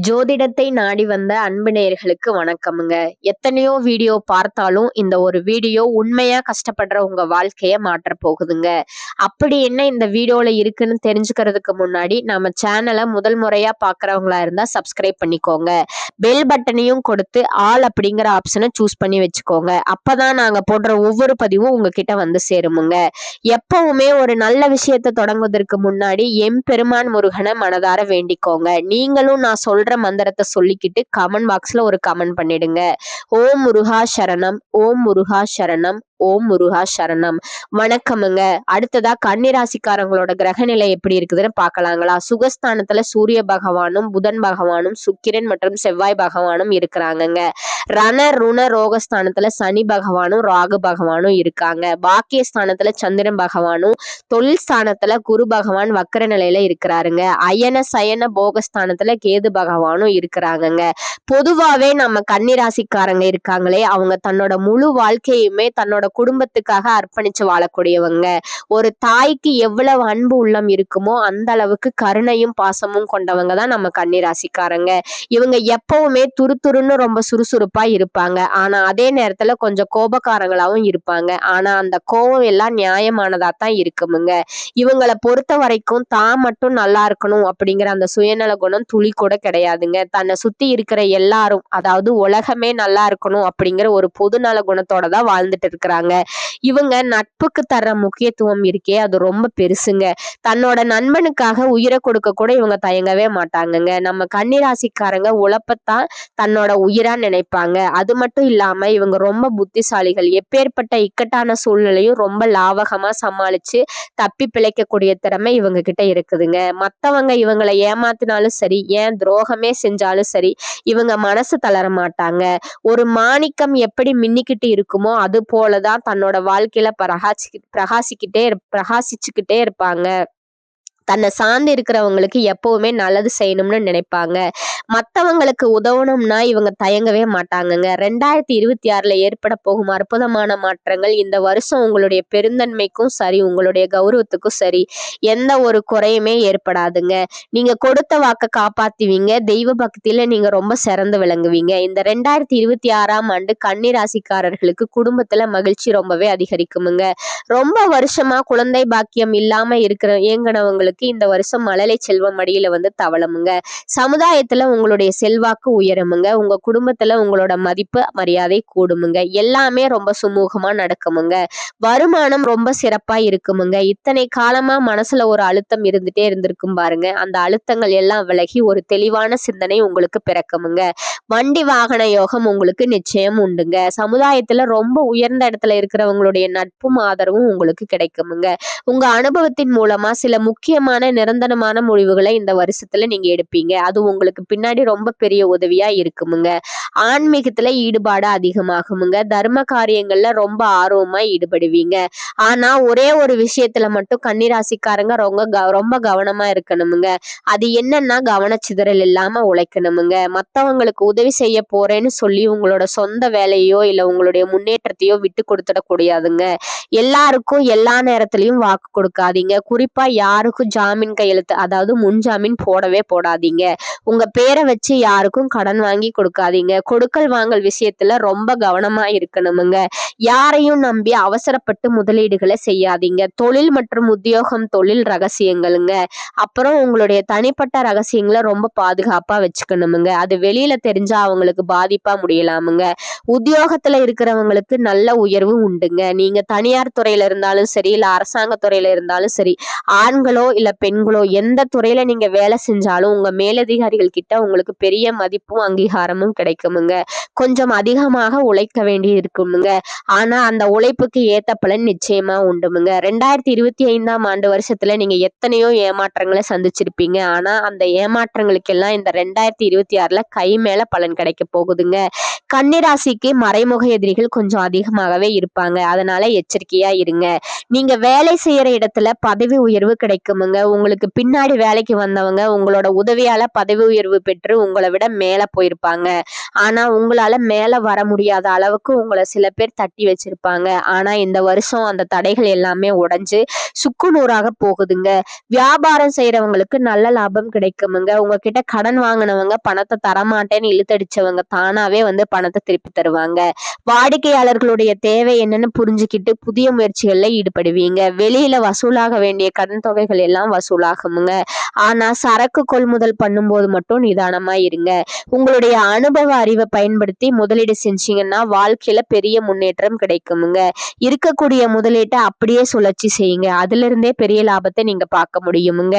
ஜோதிடத்தை நாடி வந்த அன்பு நேயர்களுக்கு வணக்கமுங்க. எத்தனையோ வீடியோ பார்த்தாலும் இந்த ஒரு வீடியோ உண்மையா கஷ்டப்படுற உங்க வாழ்க்கைய மாற்ற போகுதுங்க. அப்படி என்ன இந்த வீடியோல இருக்குன்னு தெரிஞ்சுக்கிறதுக்கு முன்னாடி நம்ம சேனலை முதல் முறையா பாக்குறவங்களா இருந்தா சப்ஸ்கிரைப் பண்ணிக்கோங்க. பெல் பட்டனையும் கொடுத்து ஆல் அப்படிங்கிற ஆப்ஷனை சூஸ் பண்ணி வச்சுக்கோங்க. அப்பதான் நாங்க போடுற ஒவ்வொரு பதிவும் உங்ககிட்ட வந்து சேருமுங்க. எப்பவுமே ஒரு நல்ல விஷயத்தை தொடங்குவதற்கு முன்னாடி எம்பெருமான் முருகனை மனதார வேண்டிக்கோங்க. நீங்களும் நான் சொல்ற மந்திரத்தை சொல்லிக்கிட்டு கமெண்ட் பாக்ஸ்ல ஒரு கமெண்ட் பண்ணிடுங்க. ஓம் முருகா சரணம், ஓம் முருகா சரணம், ஓம் முருகா சரணம். வணக்கமுங்க. அடுத்ததா கன்னிராசிக்காரங்களோட கிரகநிலை எப்படி இருக்குதுன்னு பார்க்கலாங்களா? சுகஸ்தானத்துல சூரிய பகவானும் புதன் பகவானும் சுக்கிரன் மற்றும் செவ்வாய் பகவானும் இருக்கிறாங்கங்க. ரண ருண ரோகஸ்தானத்துல சனி பகவானும் ராகு பகவானும் இருக்காங்க. பாக்கியஸ்தானத்துல சந்திரன் பகவானும், தொழில் ஸ்தானத்துல குரு பகவான் வக்கர நிலையில இருக்கிறாருங்க. அயன சயன போகஸ்தானத்துல கேது பகவானும் இருக்கிறாங்கங்க. பொதுவாவே நம்ம கன்னிராசிக்காரங்க இருக்காங்களே, அவங்க தன்னோட முழு வாழ்க்கையுமே தன்னோட குடும்பத்துக்காக அர்ப்பணிச்சு வாழக்கூடியவங்க. ஒரு தாய்க்கு எவ்வளவு அன்பு உள்ளம் இருக்குமோ அந்த அளவுக்கு கருணையும் பாசமும் கொண்டவங்க தான் நம்ம கன்னிராசிக்காரங்க. இவங்க எப்பவுமே துருதுருன்னு ரொம்ப சுறுசுறுப்பா இருப்பாங்க. ஆனா அதே நேரத்துல கொஞ்சம் கோபக்காரங்களாவும் இருப்பாங்க. ஆனா அந்த கோபம் எல்லாம் நியாயமானதா தான் இருக்குமுங்க. இவங்களை பொறுத்த வரைக்கும் தான் மட்டும் நல்லா இருக்கணும் அப்படிங்கிற அந்த சுயநல குணம் துளி கூட கிடையாதுங்க. தன்னை சுத்தி இருக்கிற எல்லாரும், அதாவது உலகமே நல்லா இருக்கணும் அப்படிங்கிற ஒரு பொதுநல குணத்தோட தான் வாழ்ந்துட்டு இருக்கிறாங்க. இவங்க நட்புக்கு தர்ற முக்கியத்துவம் இருக்கே, அது ரொம்ப பெருசுங்க. தன்னோட நண்பனுக்காக உயிரை கொடுக்க கூட இவங்க தயங்கவே மாட்டாங்கங்க. நம்ம கன்னிராசிக்காரங்க உழைப்பத்தான் தன்னோட உயிரா நினைப்பாங்க. அது மட்டும் இல்லாம இவங்க ரொம்ப புத்திசாலிகள். எப்பேற்பட்ட இக்கட்டான சூழ்நிலையும் ரொம்ப லாவகமா சமாளிச்சு தப்பி பிழைக்கக்கூடிய திறமை இவங்க கிட்ட இருக்குதுங்க. மத்தவங்க இவங்களை ஏமாத்தினாலும் சரி, ஏன் துரோகமே செஞ்சாலும் சரி, இவங்க மனசு தளர மாட்டாங்க. ஒரு மாணிக்கம் எப்படி மின்னிக்கிட்டு இருக்குமோ அது போலதான் தன்னோட வாழ்க்கையில பிரகாசிச்சுக்கிட்டே இருப்பாங்க. தன்னை சார்ந்து இருக்கிறவங்களுக்கு எப்பவுமே நல்லது செய்யணும்னு நினைப்பாங்க. மற்றவங்களுக்கு உதவணும்னா இவங்க தயங்கவே மாட்டாங்கங்க. 2026 ஏற்பட போகும் அற்புதமான மாற்றங்கள் இந்த வருஷம் உங்களுடைய பெருந்தன்மைக்கும் சரி, உங்களுடைய கௌரவத்துக்கும் சரி, எந்த ஒரு குறையுமே ஏற்படாதுங்க. நீங்க கொடுத்த வாக்க காப்பாத்துவீங்க. தெய்வ பக்தியில நீங்க ரொம்ப சிறந்து விளங்குவீங்க. இந்த 2026 கன்னி ராசிக்காரர்களுக்கு குடும்பத்துல மகிழ்ச்சி ரொம்பவே அதிகரிக்குமுங்க. ரொம்ப வருஷமா குழந்தை பாக்கியம் இல்லாம ஏங்கினவங்களுக்கு இந்த வருஷம் மழலை செல்வம் மடியில வந்து தவளமுங்க. சமுதாயத்துல உங்களுடைய செல்வாக்கு உயருமுங்க. உங்க குடும்பத்துல உங்களோட மதிப்பு மரியாதை கூடுமுங்க. எல்லாமே ரொம்ப சுமூகமா நடக்குமுங்க. வருமானம் ரொம்ப சிறப்பா இருக்குமுங்க. இத்தனை காலமா மனசுல ஒரு அழுத்தம் இருந்துட்டே இருந்திருக்கும் பாருங்க. அந்த அழுத்தங்கள் எல்லாம் விலகி ஒரு தெளிவான சிந்தனை உங்களுக்கு பிறக்குமுங்க. வண்டி வாகன யோகம் உங்களுக்கு நிச்சயம் உண்டுங்க. சமுதாயத்துல ரொம்ப உயர்ந்த இடத்துல இருக்கிறவங்களுடைய நட்பும் ஆதரவும் உங்களுக்கு கிடைக்குமுங்க. உங்க அனுபவத்தின் மூலமா சில முக்கியமான நிரந்தரமான முடிவுகளை இந்த வருஷத்துல நீங்க எடுப்பீங்க. அது உங்களுக்கு பின்னாடி ரொம்ப பெரிய உதவியா இருக்குமுங்க. ஆன்மீகத்துல ஈடுபாடு அதிகமாகுமுங்க. தர்ம காரியங்கள்ல ரொம்ப ஆர்வமா ஈடுபடுவீங்க. ஆனா ஒரே ஒரு விஷயத்துல மட்டும் கன்னிராசிக்காரங்க ரொம்ப கவனமா இருக்கணுமுங்க. அது என்னன்னா கவனச்சிதறல் இல்லாம உழைக்கணுமுங்க. மத்தவங்களுக்கு உதவி செய்ய போறேன்னு சொல்லி உங்களோட சொந்த வேலையோ இல்ல உங்களுடைய முன்னேற்றத்தையோ விட்டு கொடுத்துடக்கூடாதுங்க. எல்லாருக்கும் எல்லா நேரத்திலையும் வாக்கு கொடுக்காதீங்க. குறிப்பா யாருக்கும் ஜாமீன் கையெழுத்து, அதாவது முன்ஜாமீன் போடவே போடாதீங்க. உங்க பேரை வச்சு யாருக்கும் கடன் வாங்கி கொடுக்காதீங்க. கொடுக்கல் வாங்கல் விஷயத்துல ரொம்ப கவனமா இருக்கணுமுங்க. யாரையும் நம்பி அவசரப்பட்டு முதலீடுகளை செய்யாதீங்க. தொழில் மற்றும் உத்தியோகம், தொழில் ரகசியங்களுங்க. அப்புறம் உங்களுடைய தனிப்பட்ட ரகசியங்களை ரொம்ப பாதுகாப்பா வச்சுக்கணுமுங்க. அது வெளியில தெரிஞ்சா அவங்களுக்கு பாதிப்பா முடியலாமுங்க. உத்தியோகத்துல இருக்கிறவங்களுக்கு நல்ல உயர்வு உண்டுங்க. நீங்க தனியார் துறையில இருந்தாலும் சரி, இல்ல அரசாங்க துறையில இருந்தாலும் சரி, ஆண்களோ இல்ல பெண்களோ எந்த துறையில நீங்க வேலை செஞ்சாலும் உங்க மேலதிகாரிகள் கிட்ட உங்களுக்கு பெரிய மதிப்பும் அங்கீகாரமும் கிடைக்குமுங்க. கொஞ்சம் அதிகமாக உழைக்க வேண்டி இருக்குமுங்க. ஆனா அந்த உழைப்புக்கு ஏத்த பலன் நிச்சயமா உண்டுமுங்க. 2025 வருஷத்துல நீங்க எத்தனையோ ஏமாற்றங்களை சந்திச்சிருப்பீங்க. ஆனா அந்த ஏமாற்றங்களுக்கெல்லாம் இந்த 2026 கை மேல பலன் கிடைக்க போகுதுங்க. கன்னிராசிக்கு மறைமுக எதிரிகள் கொஞ்சம் அதிகமாகவே இருப்பாங்க. அதனால எச்சரிக்கையா இருங்க. நீங்க வேலை செய்யற இடத்துல பதவி உயர்வு கிடைக்குமுங்க. இருப்பாங்க. உங்களுக்கு பின்னாடி வேலைக்கு வந்தவங்க உங்களோட உதவியால பதவி உயர்வு பெற்று உங்கள விட மேல போயிருப்பாங்க. ஆனா உங்களால மேல வர முடியாத அளவுக்கு உங்கள சில பேர் தட்டி வச்சிருப்பாங்க. ஆனா இந்த வருஷம் அந்த தடைகள் எல்லாமே உடைஞ்சு சுக்குநூறாக போகுதுங்க. வியாபாரம் செய்றவங்களுக்கு நல்ல லாபம் கிடைக்குமுங்க. உங்ககிட்ட கடன் வாங்குனவங்க பணத்த தரமாட்டேன்னு இழுத்தடிச்சவங்க தானாவே வந்து பணத்த திருப்பி தருவாங்க. வாடிக்கையாளர்களுடைய தேவை என்னன்னு புரிஞ்சுக்கிட்டு புதிய முயற்சிகள்ல ஈடுபடுவீங்க. வெளியில வசூலாக வேண்டிய கடன் தொகைகள் எல்லாம் வசூலாகுமுங்க. ஆனா சரக்கு கொள்முதல் பண்ணும்போது மட்டும் நிதானமா இருங்க. உங்களுடைய அனுபவ அறிவை பயன்படுத்தி முதலீடு செஞ்சீங்கன்னா வாழ்க்கையில பெரிய முன்னேற்றம் கிடைக்குமுங்க. இருக்கக்கூடிய முதலீட்டை அப்படியே சுழற்சி செய்யுங்க. அதுல இருந்தே பெரிய லாபத்தை நீங்க பார்க்க முடியுமுங்க.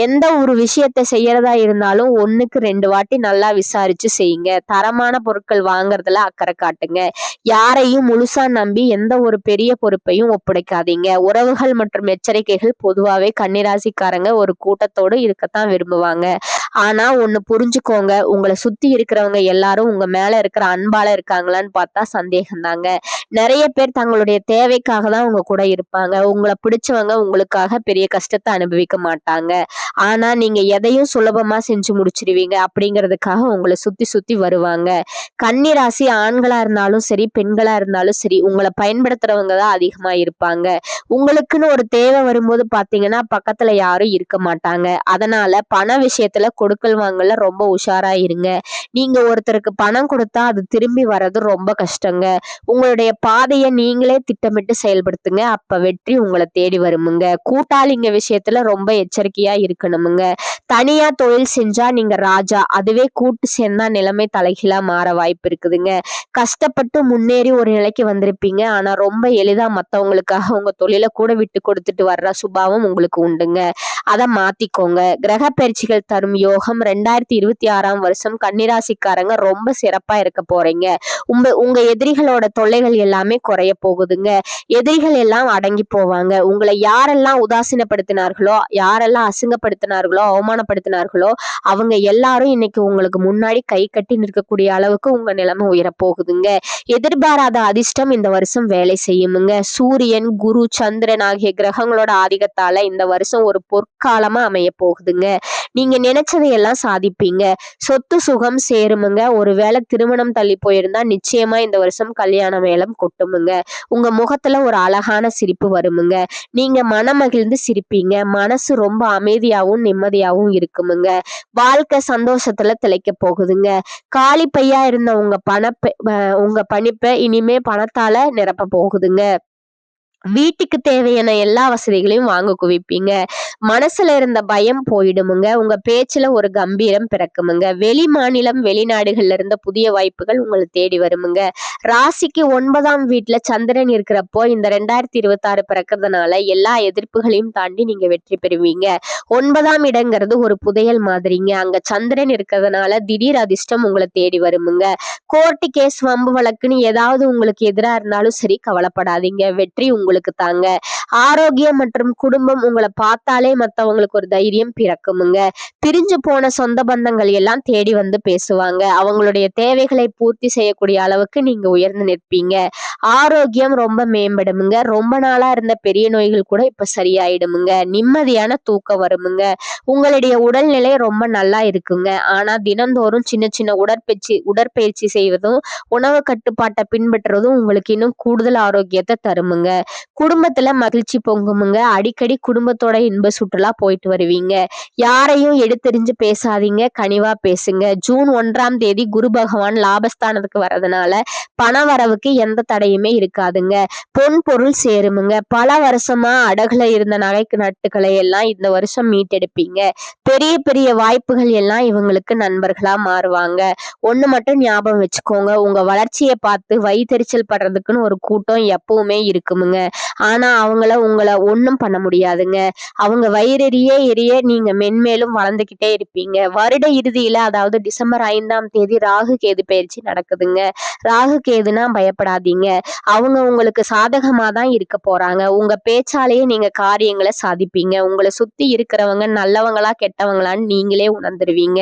எந்த ஒரு விஷயத்த செய்யறதா இருந்தாலும் 1க்கு 2 வாட்டி நல்லா விசாரிச்சு செய்யுங்க. தரமான பொருட்கள் வாங்குறதுல அக்கறை காட்டுங்க. யாரையும் முழுசா நம்பி எந்த ஒரு பெரிய பொறுப்பையும் ஒப்படைக்காதீங்க. உறவுகள் மற்றும் எச்சரிக்கைகள் பொதுவாவே கன்னிராசிக்காரங்க ஒரு கூட்டத்தோடு இருக்கத்தான் விரும்புவாங்க. ஆனா ஒண்ணு புரிஞ்சுக்கோங்க, உங்களை சுத்தி இருக்கிறவங்க எல்லாரும் உங்க மேல இருக்கிற அன்பால இருக்காங்களான்னு பார்த்தா சந்தேகம்தாங்க. நிறைய பேர் தங்களுடைய தேவைக்காக தான் உங்க கூட இருப்பாங்க. உங்களை பிடிச்சவங்க உங்களுக்காக பெரிய கஷ்டத்தை அனுபவிக்க மாட்டாங்க. ஆனா நீங்க எதையும் சுலபமா செஞ்சு முடிச்சிருவீங்க அப்படிங்கிறதுக்காக உங்களை சுத்தி சுத்தி வருவாங்க. கன்னி ராசி ஆண்களா இருந்தாலும் சரி, பெண்களா இருந்தாலும் சரி, உங்களை பயன்படுத்துறவங்க தான் அதிகமா இருப்பாங்க. உங்களுக்குன்னு ஒரு தேவை வரும்போது பாத்தீங்கன்னா பக்கத்துல யாரும் இருக்க மாட்டாங்க. அதனால பண விஷயத்துல கொடுக்கல் வாங்கல ரொம்ப உஷாரா இருங்க. நீங்க ஒருத்தருக்கு பணம் கொடுத்தா அது திரும்பி வர்றது ரொம்ப கஷ்டங்க. உங்களுடைய பாதையை நீங்களே திட்டமிட்டு செயல்படுத்துங்க. அப்ப வெற்றி உங்களை தேடி வருமுங்க. கூட்டாளிங்க விஷயத்துல ரொம்ப எச்சரிக்கையா இருக்கணுமுங்க. தனியா தொழில் செஞ்சா நீங்க ராஜா, அதுவே கூட்டு சேர்ந்தா நிலைமை தலைகீழா மாற வாய்ப்பு இருக்குதுங்க. கஷ்டப்பட்டு முன்னேறி ஒரு நிலைக்கு வந்திருப்பீங்க. ஆனா ரொம்ப எளிதா மத்தவங்களுக்காக உங்க தொழில கூட விட்டு கொடுத்துட்டு வர்ற சுபாவம் உங்களுக்கு உண்டுங்க. அதை மாத்திக்கோங்க. கிரக பயிற்சிகள் தரும் யோகம் 2026ஆம் வருஷம் கன்னிராசிக்காரங்க ரொம்ப சிறப்பா இருக்க போறீங்க. உங்க எதிரிகளோட தொல்லைகள் எல்லாமே குறைய போகுதுங்க. எதிரிகள் எல்லாம் அடங்கி போவாங்க. உங்களை யாரெல்லாம் உதாசீனப்படுத்தினார்களோ, யாரெல்லாம் அசிங்கப்படுத்தினார்களோ, அவமானப்படுத்தினார்களோ அவங்க எல்லாரும் இன்னைக்கு உங்களுக்கு முன்னாடி கை கட்டி நிற்கக்கூடிய அளவுக்கு உங்க நிலைமை உயர போகுதுங்க. எதிர்பாராத அதிர்ஷ்டம் இந்த வருஷம் வேலை செய்யுமுங்க. சூரியன், குரு, சந்திரன் ஆகிய கிரகங்களோட ஆதிக்கத்தால இந்த வருஷம் ஒரு பொற்காலமா அமைய போகுதுங்க. நீங்க நினைச்சதையெல்லாம் சாதிப்பீங்க. சொத்து சுகம் சேருமுங்க. ஒருவேளை திருமணம் தள்ளி போயிருந்தா நிச்சயமா இந்த வருஷம் கல்யாண மேளம் கொட்டுமுங்க. உங்க முகத்துல ஒரு அழகான சிரிப்பு வருமுங்க. நீங்க மனமகிழ்ந்து சிரிப்பீங்க. மனசு ரொம்ப அமைதியாவும் நிம்மதியாவும் இருக்குமுங்க. வாழ்க்கை சந்தோஷத்துல திளைக்க போகுதுங்க. காலி பையா இருந்த உங்க பணிப்பை இனிமே பணத்தால நிரப்ப போகுதுங்க. வீட்டுக்கு தேவையான எல்லா வசதிகளையும் வாங்க குவிப்பீங்க. மனசுல இருந்த பயம் போயிடுமுங்க. உங்க பேச்சுல ஒரு கம்பீரம் பிறக்குமுங்க. வெளி மாநிலம், வெளிநாடுகள்ல இருந்த புதிய வாய்ப்புகள் உங்களை தேடி வருமுங்க. ராசிக்கு 9ஆம் வீட்டுல சந்திரன் இருக்கிறப்போ இந்த 2026 பிறக்கிறதுனால எல்லா எதிர்ப்புகளையும் தாண்டி நீங்க வெற்றி பெறுவீங்க. 9ஆம் இடங்கிறது ஒரு புதையல் மாதிரிங்க. அங்க சந்திரன் இருக்கிறதுனால திடீர் அதிர்ஷ்டம் உங்களை தேடி வருமுங்க. கோர்ட்டு கேஸ், வம்பு வழக்குன்னு ஏதாவது உங்களுக்கு எதிரா இருந்தாலும் சரி, கவலைப்படாதீங்க. வெற்றி உங்களுக்கு தாங்க. ஆரோக்கியம் மற்றும் குடும்பம் உங்களை பார்த்தாலே மத்தவங்களுக்கு ஒரு தைரியம் பிறக்குமுங்க. பிரிஞ்சு போன சொந்த பந்தங்கள் எல்லாம் தேடி வந்து பேசுவாங்க. அவங்களுடைய தேவைகளை பூர்த்தி செய்யக்கூடிய அளவுக்கு நீங்க உயர்ந்து நிற்பீங்க. ஆரோக்கியம் ரொம்ப மேம்படுமுங்க. ரொம்ப நாளா இருந்த பெரிய நோய்கள் கூட இப்ப சரியாயிடுமுங்க. நிம்மதியான தூக்கம் வருமுங்க. உங்களுடைய உடல்நிலை ரொம்ப நல்லா இருக்குங்க. ஆனா தினந்தோறும் சின்ன சின்ன உடற்பயிற்சி செய்வதும் உணவு கட்டுப்பாட்டை பின்பற்றுறதும் உங்களுக்கு இன்னும் கூடுதல் ஆரோக்கியத்தை தருமுங்க. குடும்பத்துல மகிழ்ச்சி பொங்குமுங்க. அடிக்கடி குடும்பத்தோட இன்ப சுற்றுலா போயிட்டு வருவீங்க. யாரையும் எடுத்தெறிஞ்சு பேசாதீங்க. கனிவா பேசுங்க. ஜூன் 1ஆம் தேதி குரு பகவான் லாபஸ்தானத்துக்கு வர்றதுனால பண வரவுக்கு எந்த தடையுமே இருக்காதுங்க. பொன் பொருள் சேருமுங்க. பல வருஷமா அடகுல இருந்த நகை நட்டுகளை எல்லாம் இந்த வருஷம் மீட்டெடுப்பீங்க. பெரிய பெரிய வாய்ப்புகள் எல்லாம் இவங்களுக்கு நண்பர்களா மாறுவாங்க. ஒண்ணு மட்டும் ஞாபகம் வச்சுக்கோங்க, உங்க வளர்ச்சியை பார்த்து வயித்தெரிச்சல் படுறதுக்குன்னு ஒரு கூட்டம் எப்பவுமே இருக்குமுங்க. ஆனா உங்களை ஒண்ணும் பண்ண முடியாதுங்க. அவங்க வயிறெறிய நீங்க மென்மேலும் வளர்ந்துகிட்டே இருப்பீங்க. வருட இறுதியில, அதாவது டிசம்பர் 5ஆம் தேதி ராகு கேது பயிற்சி நடக்குதுங்க. ராகு கேதுனா பயப்படாதீங்க. அவங்க உங்களுக்கு சாதகமா தான் இருக்க போறாங்க. உங்க பேச்சாலேயே நீங்க காரியங்களை சாதிப்பீங்க. உங்களை சுத்தி இருக்கிறவங்க நல்லவங்களா கெட்டவங்களான்னு நீங்களே உணர்ந்துருவீங்க.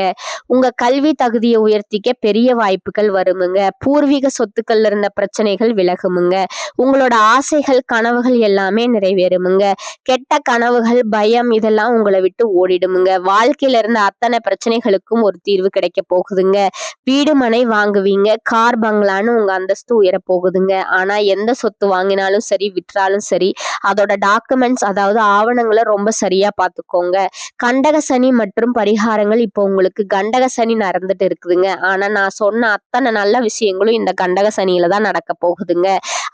உங்க கல்வி தகுதியை உயர்த்திக்க பெரிய வாய்ப்புகள் வருமுங்க. பூர்வீக சொத்துக்கள்ல இருந்த பிரச்சனைகள் விலகுமுங்க. உங்களோட ஆசைகள் கனவுகள் எல்லாமே நிறைவேறுமுங்க. கெட்ட கனவுகள், பயம் இதெல்லாம் உங்களை விட்டு ஓடிடுமுங்க. வாழ்க்கையில இருந்த அத்தனை பிரச்சனைகளுக்கும் ஒரு தீர்வு கிடைக்க போகுதுங்க. வீடு மனை வாங்குவீங்க, கார் பங்களான்னு உங்க அந்தஸ்து உயர போகுதுங்க. ஆனா எந்த சொத்து வாங்கினாலும் சரி, விற்றாலும் சரி, அதோட டாக்குமெண்ட்ஸ் அதாவது ஆவணங்களை ரொம்ப சரியா பார்த்துக்கோங்க. கண்டக சனி மற்றும் பரிகாரங்கள் இப்போ உங்களுக்கு கண்டக சனி நடந்துட்டு இருக்குதுங்க. ஆனா நான் சொன்ன அத்தனை நல்ல விஷயங்களும் இந்த கண்டக சனியில தான் நடக்க போகுதுங்க.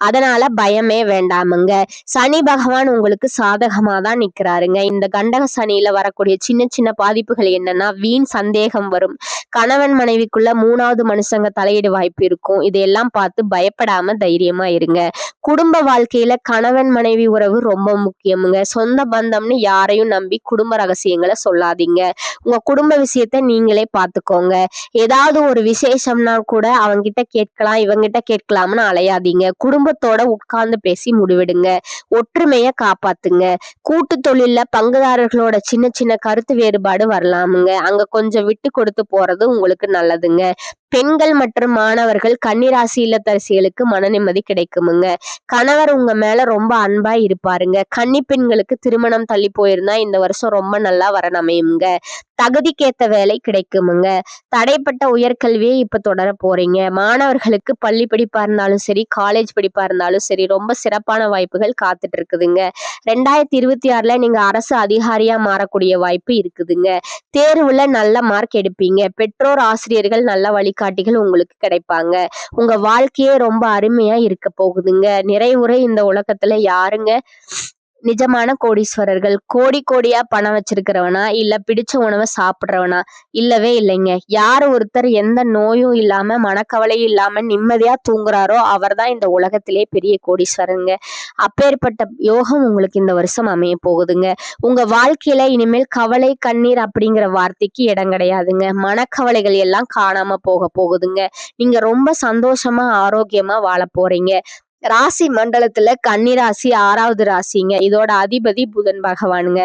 அதனால பயமே வேண்டாமுங்க. சனி பகவான் உங்களுக்கு சாதகமா தான் நிக்கிறாருங்க. இந்த கண்டக சனியில வரக்கூடிய சின்ன சின்ன பாதிப்புகள் என்னன்னா, வீண் சந்தேகம் வரும். கணவன் மனைவிக்குள்ள 3வது மனுஷங்க தலையிட வாய்ப்பு இருக்கும். இதையெல்லாம் பார்த்து பயப்படாம தைரியமா இருங்க. குடும்ப வாழ்க்கையில கணவன் மனைவி உறவு ரொம்ப முக்கியமுங்க. சொந்த பந்தம்னு யாரையும் நம்பி குடும்ப ரகசியங்களை சொல்லாதீங்க. உங்க குடும்ப விஷயத்த நீங்களே பார்த்துக்கோங்க. ஏதாவது ஒரு விசேஷம்னா கூட அவங்கிட்ட கேட்கலாம், இவங்கிட்ட கேட்கலாம்னு அலையாதீங்க. குடும்பத்தோட உட்கார்ந்து பேசி முடிவெடுங்க. ஒற்றுமைய காப்பாத்துங்க. கூட்டு தொழில்ல பங்குதாரர்களோட சின்ன சின்ன கருத்து வேறுபாடு வரலாமுங்க. அங்க கொஞ்சம் விட்டு கொடுத்து போறது உங்களுக்கு நல்லதுங்க. பெண்கள் மற்றும் மாணவர்கள் கன்னிராசி இல்லத்தரசிகளுக்கு மன நிம்மதி கிடைக்குமுங்க. கணவர் உங்க மேல ரொம்ப அன்பா இருப்பாருங்க. கன்னி பெண்களுக்கு திருமணம் தள்ளி போயிருந்தா இந்த வருஷம் ரொம்ப நல்லா வரன் அமையுங்க. தகுதிக்கேத்த வேலை கிடைக்குமுங்க. தடைப்பட்ட உயர்கல்வியை இப்ப தொடர போறீங்க. மாணவர்களுக்கு பள்ளி படிப்பா இருந்தாலும் சரி, காலேஜ் படிப்பா இருந்தாலும் சரி, ரொம்ப சிறப்பான வாய்ப்புகள் காத்துட்டு இருக்குதுங்க. 2026ல நீங்க அரசு அதிகாரியா மாறக்கூடிய வாய்ப்பு இருக்குதுங்க. தேர்வுல நல்ல மார்க் எடுப்பீங்க. பெற்றோர் ஆசிரியர்கள் நல்ல வழிகாட்டிகள் உங்களுக்கு கிடைப்பாங்க. உங்க வாழ்க்கையே ரொம்ப அருமையா இருக்க போகுதுங்க. நிறைவுரை இந்த உலகத்துல யாருங்க நிஜமான கோடீஸ்வரர்கள்? கோடி கோடியா பணம் வச்சிருக்கிறவனா, இல்ல பிடிச்ச உணவை சாப்பிடுறவனா? இல்லவே இல்லைங்க. யார் ஒருத்தர் எந்த நோயும் இல்லாம, மனக்கவலையும் இல்லாம நிம்மதியா தூங்குறாரோ அவர்தான் இந்த உலகத்திலே பெரிய கோடீஸ்வரங்க. அப்பேற்பட்ட யோகம் உங்களுக்கு இந்த வருஷம் அமைய போகுதுங்க. உங்க வாழ்க்கையில இனிமேல் கவலை, கண்ணீர் அப்படிங்கிற வார்த்தைக்கு இடம் கிடையாதுங்க. மனக்கவலைகள் எல்லாம் காணாம போக போகுதுங்க. நீங்க ரொம்ப சந்தோஷமா, ஆரோக்கியமா வாழ போறீங்க. ராசி மண்டலத்துல கன்னிராசி 6வது ராசிங்க. இதோட அதிபதி புதன் பகவானுங்க.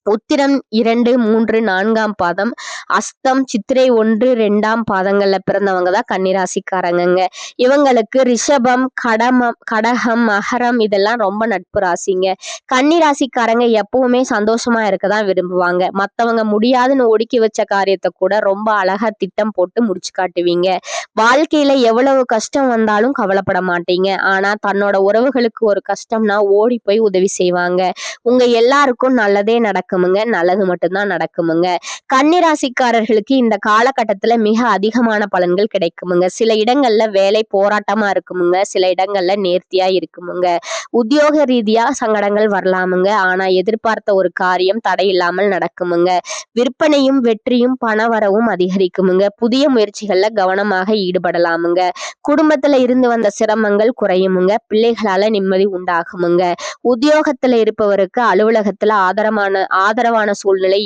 உத்திரம் 2, 3, 4ஆம் பாதம், அஸ்தம், சித்திரை 1, 2ஆம் பாதங்கள்ல பிறந்தவங்க தான் கன்னிராசிக்காரங்க. இவங்களுக்கு ரிஷபம், கடகம், மகரம் இதெல்லாம் ரொம்ப நட்பு ராசிங்க. கன்னிராசிக்காரங்க எப்பவுமே சந்தோஷமா இருக்கதான் விரும்புவாங்க. மத்தவங்க முடியாதுன்னு ஒடுக்கி வச்ச காரியத்தை கூட ரொம்ப அழகா திட்டம் போட்டு முடிச்சு காட்டுவீங்க. வாழ்க்கையில எவ்வளவு கஷ்டம் வந்தாலும் கவலைப்பட மாட்டீங்க. ஆனா தன்னோட உறவுகளுக்கு ஒரு கஷ்டம்னா ஓடி போய் உதவி செய்வாங்க. உங்க எல்லாருக்கும் நல்லதே நடக்குமுங்க. நல்லது மட்டும்தான் நடக்குமுங்க. கன்னிராசிக்காரர்களுக்கு இந்த காலகட்டத்துல மிக அதிகமான பலன்கள் கிடைக்குமுங்க. சில இடங்கள்ல வேலை போராட்டமா இருக்குமுங்க. சில இடங்கள்ல நேர்த்தியா இருக்குமுங்க. உத்தியோக ரீதியா சங்கடங்கள் வரலாமுங்க. ஆனா எதிர்பார்த்த ஒரு காரியம் தடையில்லாமல் நடக்குமுங்க. விற்பனையும் வெற்றியும் பணவரவும் அதிகரிக்குமுங்க. புதிய முயற்சிகள்ல கவனமாக ஈடுபடலாமுங்க. குடும்பத்துல இருந்து வந்த சிரமங்கள் குறையுமுங்க. பிள்ளைகளால நிம்மதி உண்டாகுமுங்க. உத்தியோகத்துல இருப்பவருக்கு அலுவலகத்துல ஆதரவான சூழ்நிலை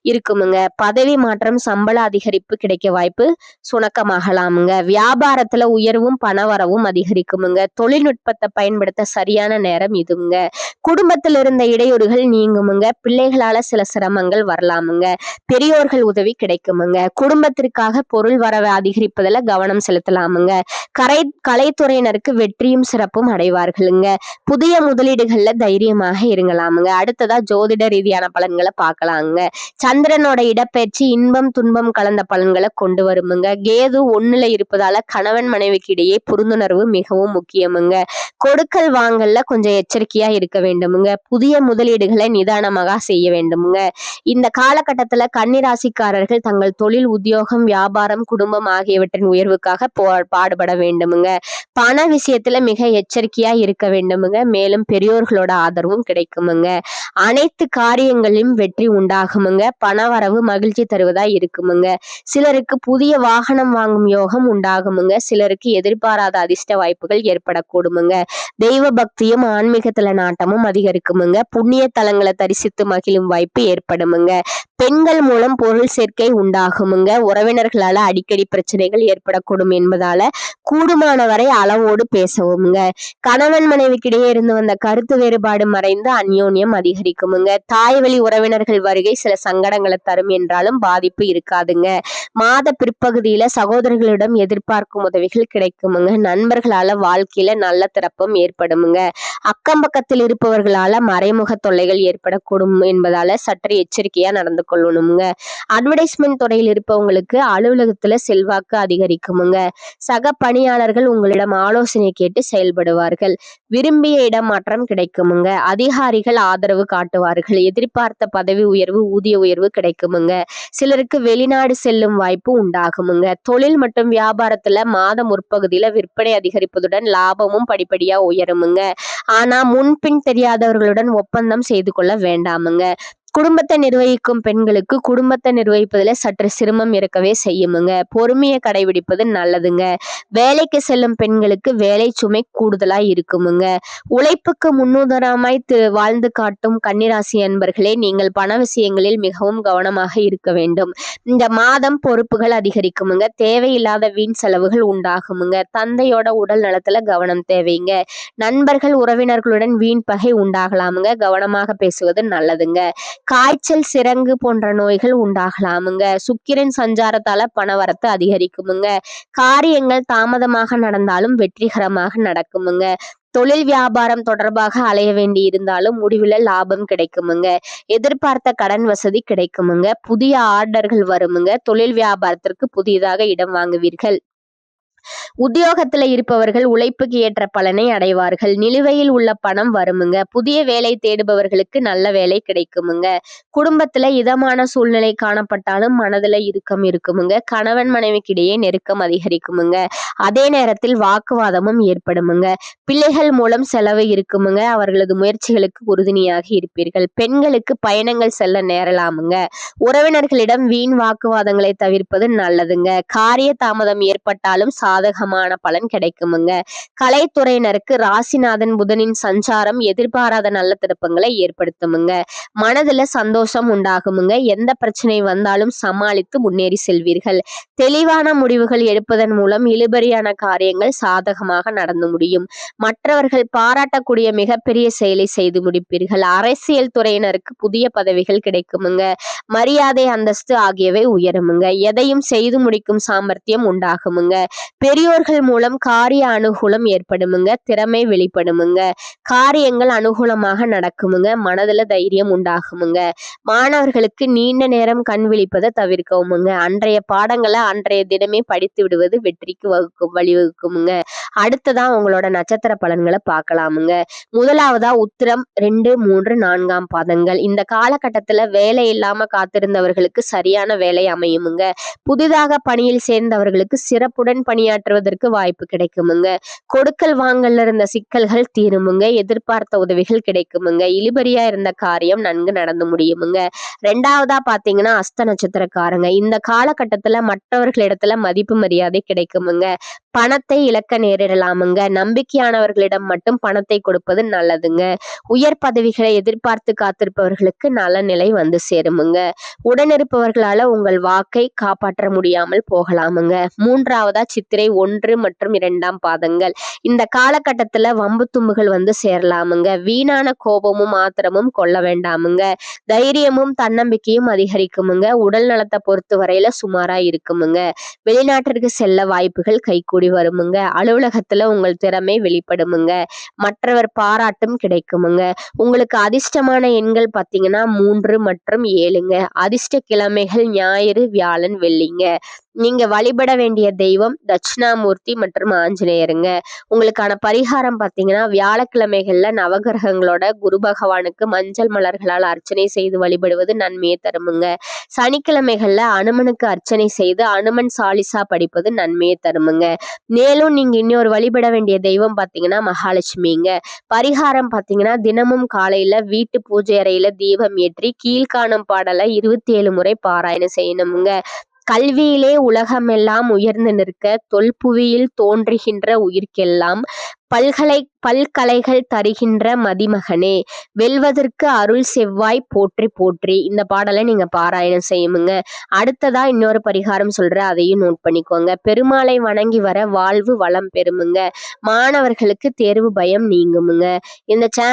இருக்குமுங்க. பதவி மாற்றம், சம்பள அதிகரிப்பு கிடைக்க வாய்ப்பு சுணக்கமாகலாமுங்க. வியாபாரத்துல உயர்வும் பணவரவும் அதிகரிக்குமுங்க. தொழில்நுட்பத்தை பயன்படுத்த சரியான நேரம் இதுங்க. குடும்பத்தில் இருந்த இடையூறுகள் நீங்குமுங்க. பிள்ளைகளால சில சிரமங்கள் வரலாமுங்க. பெரியோர்கள் உதவி கிடைக்குமுங்க. குடும்பத்திற்காக பொருள் வரவை அதிகரிப்பதில் கவனம் செலுத்தலாமுங்க. கலைத்துறையினருக்கு வெற்றியும் சிறப்பும் அடைவார்களுங்க. புதிய முதலீடுகள்ல தைரியமாக இருங்கலாமுங்க. அடுத்ததா ஜோதிட ரீதியான பலன்களை பார்க்கலாங்க. சந்திரனோட இடப்பெயர்ச்சி இன்பம் துன்பம் கலந்த பலன்களை கொண்டு வருமுங்க. கேது 1ல இருப்பதால கணவன் மனைவிக்கு இடையே புரிந்துணர்வு மிகவும் முக்கியமுங்க. கொடுக்கல் வாங்கல்ல கொஞ்சம் எச்சரிக்கையா இருக்க வேண்டுமுங்க. புதிய முதலீடுகளை நிதானமாக செய்ய வேண்டுமுங்க. இந்த காலகட்டத்துல கன்னிராசிக்காரர்கள் தங்கள் தொழில், உத்தியோகம், வியாபாரம், குடும்பம் ஆகியவற்றின் உயர்வுக்காக பாடுபட வேண்டுமுங்க. பண விஷயத்துல மிக எச்சரிக்கையா இருக்க வேண்டுமுங்க. மேலும் பெரியோர்களோட ஆதரவும் கிடைக்குமுங்க. அனைத்து காரியங்களிலும் வெற்றி உண்டாகுமுங்க. பணவரவு மகிழ்ச்சி தருவதா இருக்குமுங்க. சிலருக்கு புதிய வாகனம் வாங்கும் யோகம் உண்டாகுமுங்க. சிலருக்கு எதிர்பாராத அதிர்ஷ்ட வாய்ப்புகள் ஏற்படக்கூடுமுங்க. தெய்வ பக்தியும் ஆன்மீகத்துல நாட்டமும் அதிகரிக்குமுங்க. புண்ணிய தலங்களை தரிசித்து மகிழும் வாய்ப்பு ஏற்படுமுங்க. பெண்கள் மூலம் பொருள் சேர்க்கை உண்டாகுமுங்க. உறவினர்களால அடிக்கடி பிரச்சனைகள் ஏற்படக்கூடும் என்பதால கூடுமான வரை அளவோடு பேசவுமுங்க. கணவன் மனைவிக்கிடையே இருந்து வந்த கருத்து வேறுபாடு மறைந்து அந்யோன்யம் அதிகரிக்குமுங்க. தாய் வழி உறவினர்கள் வருகை சில சங்கடங்களை தரும் என்றாலும் பாதிப்பு இருக்காதுங்க. மாத பிற்பகுதியில சகோதரர்களிடம் எதிர்பார்க்கும் உதவிகள் கிடைக்குமுங்க. நண்பர்களால வாழ்க்கையில நல்ல திறப்பும் ஏற்படுமுங்க. அக்கம் பக்கத்தில் இருப்பவர்களால மறைமுக தொல்லைகள் ஏற்படக்கூடும் என்பதால சற்று எச்சரிக்கையா நடந்து கொள்ளணுங்க. அட்வர்டைஸ்மெண்ட் துறையில் இருப்பவங்களுக்கு அலுவலகத்துல செல்வாக்கு அதிகரிக்குமுங்க. சக பணியாளர்கள் உங்களிடம் ஆலோசனை கேட்டு செயல்படுவார்கள். விரும்பிய இடமாற்றம் கிடைக்குமுங்க. அதிகாரிகள் ஆதரவு காட்டுவார்கள். எதிர்பார்த்த பதவி உயர்வு, ஊதிய உயர்வு கிடைக்குமுங்க. சிலருக்கு வெளிநாடு செல்லும் வாய்ப்பு உண்டாகுமுங்க. தொழில் மற்றும் வியாபாரத்துல மாத முற்பகுதியில விற்பனை அதிகரிப்பதுடன் லாபமும் படிப்படியா உயருமுங்க. ஆனா முன்பின் தெரியாதவர்களுடன் ஒப்பந்தம் செய்து கொள்ள வேண்டாமுங்க. குடும்பத்தை நிர்வகிக்கும் பெண்களுக்கு குடும்பத்தை நிர்வகிப்பதுல சற்று சிரமம் இருக்கவே செய்யுமுங்க. பொறுமையை கடைபிடிப்பது நல்லதுங்க. வேலைக்கு செல்லும் பெண்களுக்கு வேலை சுமை கூடுதலா இருக்குமுங்க. உழைப்புக்கு முன்னுதாரணமாய் வாழ்ந்து காட்டும் கன்னிராசி அன்பர்களே, நீங்கள் பண விஷயங்களில் மிகவும் கவனமாக இருக்க வேண்டும். இந்த மாதம் பொறுப்புகள் அதிகரிக்குமுங்க. தேவையில்லாத வீண் செலவுகள் உண்டாகுமுங்க. தந்தையோட உடல் நலத்துல கவனம் தேவைங்க. நண்பர்கள் உறவினர்களுடன் வீண் பகை உண்டாகலாமுங்க. கவனமாக பேசுவது நல்லதுங்க. காய்ச்சல், சிரங்கு போன்ற நோய்கள் உண்டாகலாமுங்க. சுக்கிரன் சஞ்சாரத்தால பணவரத்து அதிகரிக்குமுங்க. காரியங்கள் தாமதமாக நடந்தாலும் வெற்றிகரமாக நடக்குமுங்க. தொழில் வியாபாரம் தொடர்பாக அலைய வேண்டி இருந்தாலும் முடிவில் லாபம் கிடைக்குமுங்க. எதிர்பார்த்த கடன் வசதி கிடைக்குமுங்க. புதிய ஆர்டர்கள் வருமுங்க. தொழில் வியாபாரத்திற்கு புதிதாக இடம் வாங்குவீர்கள். உத்தியோகத்துல இருப்பவர்கள் உழைப்புக்கு ஏற்ற பலனை அடைவார்கள். நிலுவையில் உள்ள பணம் வருமுங்க. புதிய வேலை தேடுபவர்களுக்கு நல்ல வேலை கிடைக்குமுங்க. குடும்பத்துல இதமான சூழ்நிலை காணப்பட்டாலும் மனதுல இறுக்கம் இருக்குமுங்க. கணவன் மனைவிக்கிடையே நெருக்கம் அதிகரிக்குமுங்க. அதே நேரத்தில் வாக்குவாதமும் ஏற்படுமுங்க. பிள்ளைகள் மூலம் செலவு இருக்குமுங்க. அவர்களது முயற்சிகளுக்கு உறுதுணையாக இருப்பீர்கள். பெண்களுக்கு பயணங்கள் செல்ல நேரலாமுங்க. உறவினர்களிடம் வீண் வாக்குவாதங்களை தவிர்ப்பது நல்லதுங்க. காரிய தாமதம் ஏற்பட்டாலும் சாதகமான பலன் கிடைக்குமுங்க. கலைத்துறையினருக்கு ராசிநாதன் புதனின் சஞ்சாரம் எதிர்பாராத நல்ல திருப்பங்களை ஏற்படுத்துமுங்க. மனதுல சந்தோஷம் உண்டாகுமுங்க. எந்த பிரச்சனை வந்தாலும் சமாளித்து முன்னேறி செல்வீர்கள். தெளிவான முடிவுகள் எடுப்பதன் மூலம் இழுபறியான காரியங்கள் சாதகமாக நடந்து முடியும். மற்றவர்கள் பாராட்டக்கூடிய மிகப்பெரிய செயலை செய்து முடிப்பீர்கள். அரசியல் துறையினருக்கு புதிய பதவிகள் கிடைக்குமுங்க. மரியாதை, அந்தஸ்து ஆகியவை உயருமுங்க. எதையும் செய்து முடிக்கும் சாமர்த்தியம் உண்டாகுமுங்க. பெரியோர்கள் மூலம் காரிய அனுகூலம் ஏற்படுமுங்க. திறமை வெளிப்படுமுங்க. காரியங்கள் அனுகூலமாக நடக்குமுங்க. மனதுல தைரியம் உண்டாகுமுங்க. மாணவர்களுக்கு நீண்ட நேரம் கண் விழிப்பதை தவிர்க்கவுமுங்க. அன்றைய பாடங்களை அன்றைய தினமே படித்து விடுவது வெற்றிக்கு வழிவகுக்குமுங்க. அடுத்ததான் உங்களோட நட்சத்திர பலன்களை பார்க்கலாமுங்க. முதலாவதா உத்திரம் 2, 3, 4 பாதங்கள். இந்த காலகட்டத்துல வேலை இல்லாம காத்திருந்தவர்களுக்கு சரியான வேலை அமையுமுங்க. புதிதாக பணியில் சேர்ந்தவர்களுக்கு சிறப்புடன் பணியாற்றுவதற்கு வாய்ப்பு கிடைக்குமுங்க. கொடுக்கல் வாங்கல்ல இருந்த சிக்கல்கள் தீருமுங்க. எதிர்பார்த்த உதவிகள் கிடைக்குமுங்க. இழுபறியா இருந்த காரியம் நன்கு நடந்து முடியுமுங்க. ரெண்டாவதா பாத்தீங்கன்னா அஸ்த நட்சத்திரக்காரங்க. இந்த காலகட்டத்துல மற்றவர்களிடத்துல மதிப்பு மரியாதை கிடைக்குமுங்க. பணத்தை இழக்க நேரிடலாமுங்க. நம்பிக்கையானவர்களிடம் மட்டும் பணத்தை கொடுப்பது நல்லதுங்க. உயர் பதவிகளை எதிர்பார்த்து காத்திருப்பவர்களுக்கு நல்ல நிலை வந்து சேருமுங்க. உடனிருப்பவர்களால உங்கள் வாக்கை காப்பாற்ற முடியாமல் போகலாமுங்க. மூன்றாவதா சித்திரை 1 மற்றும் 2 பாதங்கள். இந்த காலகட்டத்துல வம்பு தும்புகள் வந்து சேரலாமுங்க. வீணான கோபமும் ஆத்திரமும் கொள்ள வேண்டாமுங்க. தைரியமும் தன்னம்பிக்கையும் அதிகரிக்குமுங்க. உடல் நலத்தை பொறுத்த வரையில சுமாரா இருக்குமுங்க. வெளிநாட்டிற்கு செல்ல வாய்ப்புகள் கைகூடி வருமுங்க. அலுவலகத்துல உங்கள் திறமை வெளிப்படுமுங்க. மற்றவர் பாராட்டும் கிடைக்குமுங்க. உங்களுக்கு அதிர்ஷ்டமான எண்கள் பாத்தீங்கன்னா 3 மற்றும் 7ங்க. அதிர்ஷ்ட கிழமைகள் ஞாயிறு, வியாழன், வெள்ளிங்க. நீங்க வழிபட வேண்டிய தெய்வம் தட்சிணாமூர்த்தி மற்றும் ஆஞ்சநேயருங்க. உங்களுக்கான பரிகாரம் பாத்தீங்கன்னா வியாழக்கிழமைகள்ல நவகிரகங்களோட குரு பகவானுக்கு மஞ்சள் மலர்களால் அர்ச்சனை செய்து வழிபடுவது நன்மையை தருமுங்க. சனிக்கிழமைகள்ல அனுமனுக்கு அர்ச்சனை செய்து அனுமன் சாலிசா படிப்பது நன்மையை தருமுங்க. மேலும் நீங்க இன்னொரு வழிபட வேண்டிய தெய்வம் பாத்தீங்கன்னா மகாலட்சுமிங்க. பரிகாரம் பாத்தீங்கன்னா தினமும் காலையில வீட்டு பூஜை அறையில தீபம் ஏற்றி கீழ்காணும் பாடலை 27 முறை பாராயணம் செய்யணுமுங்க. கல்வியிலே உலகமெல்லாம் உயர்ந்து நிற்க தொல்புவியில் தோன்றுகின்ற உயிர்க்கெல்லாம் பல்கலைகள் தருகின்ற மதிமகனே, வெல்வதற்கு அருள் செவ்வாய் போற்றி போற்றி. இந்த பாடலை நீங்க பாராயணம் செய்யுமுங்க. அடுத்ததா இன்னொரு பரிகாரம் சொல்றேன், அதையும் நோட் பண்ணிக்கோங்க. பெருமாளை வணங்கி வர வாழ்வு வளம் பெறுமுங்க. மாணவர்களுக்கு தேர்வு பயம் நீங்குமுங்க. இந்த சேனல்